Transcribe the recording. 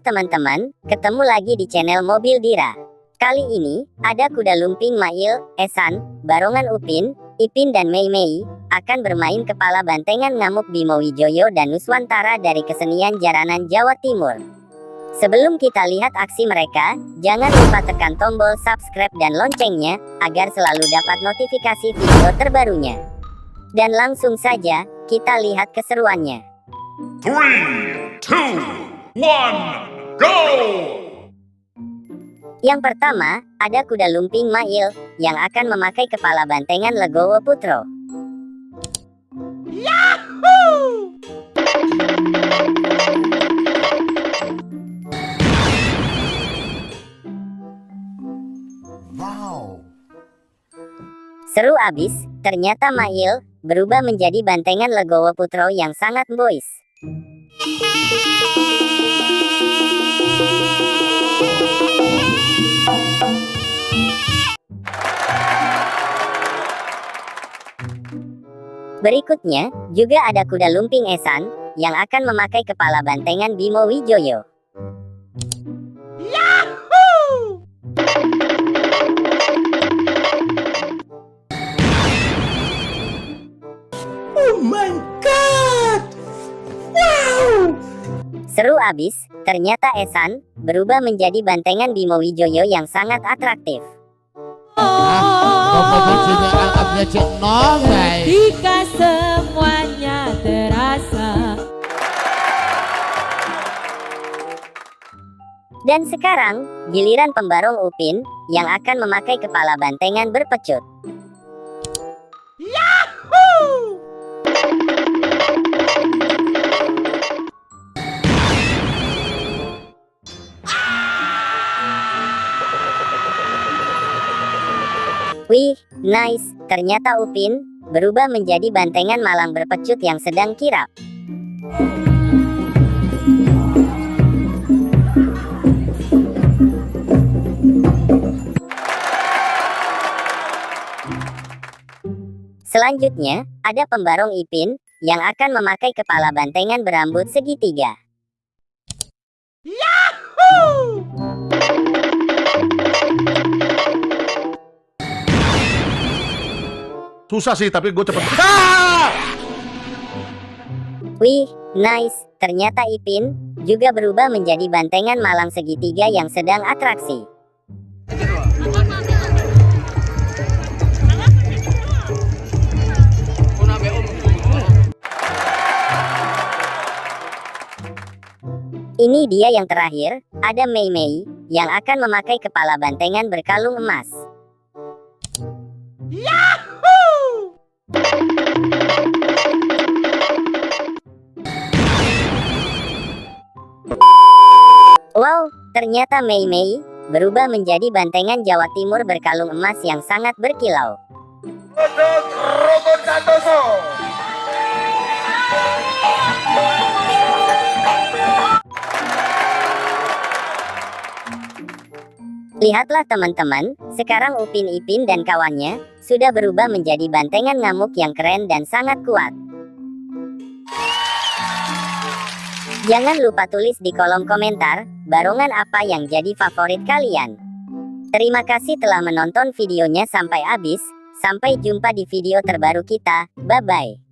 teman-teman, ketemu lagi di channel Mobil Dira. Kali ini, ada kuda lumping Mail, Esan, barongan Upin, Ipin dan Mei Mei, akan bermain kepala bantengan ngamuk Bimo Wijoyo dan Nuswantara dari kesenian Jaranan Jawa Timur. Sebelum kita lihat aksi mereka, jangan lupa tekan tombol subscribe dan loncengnya, agar selalu dapat notifikasi video terbarunya. Dan langsung saja, kita lihat keseruannya. 3, 2, 1, go! Yang pertama, ada kuda lumping Mail, yang akan memakai kepala bantengan Legowo Putro. Yahoo! Wow. Seru abis, ternyata Mail berubah menjadi bantengan Legowo Putro yang sangat boys. Berikutnya, juga ada kuda lumping Esan, yang akan memakai kepala bantengan Bimo Wijoyo. Yahoo! Oh my god! Wow! Seru abis, ternyata Esan berubah menjadi bantengan Bimo Wijoyo yang sangat atraktif. Ketika semuanya terasa. Dan sekarang, giliran pembarong Upin, yang akan memakai kepala bantengan berpecut. Yahoo! Wih, nice, ternyata Upin berubah menjadi bantengan malang berpecut yang sedang kirap. Selanjutnya, ada pembarong Ipin, yang akan memakai kepala bantengan berambut segitiga. Yahoo! Susah sih, tapi gue cepet. Wih, nice, ternyata Ipin juga berubah menjadi bantengan malang segitiga yang sedang atraksi. Ini dia yang terakhir, ada Mei Mei, yang akan memakai kepala bantengan berkalung emas. Yahoo! Wow, ternyata Mei Mei berubah menjadi bantengan Jawa Timur berkalung emas yang sangat berkilau. Robot Santoso. Lihatlah teman-teman, sekarang Upin Ipin dan kawannya sudah berubah menjadi bantengan ngamuk yang keren dan sangat kuat. Jangan lupa tulis di kolom komentar, barongan apa yang jadi favorit kalian. Terima kasih telah menonton videonya sampai habis, sampai jumpa di video terbaru kita, bye-bye.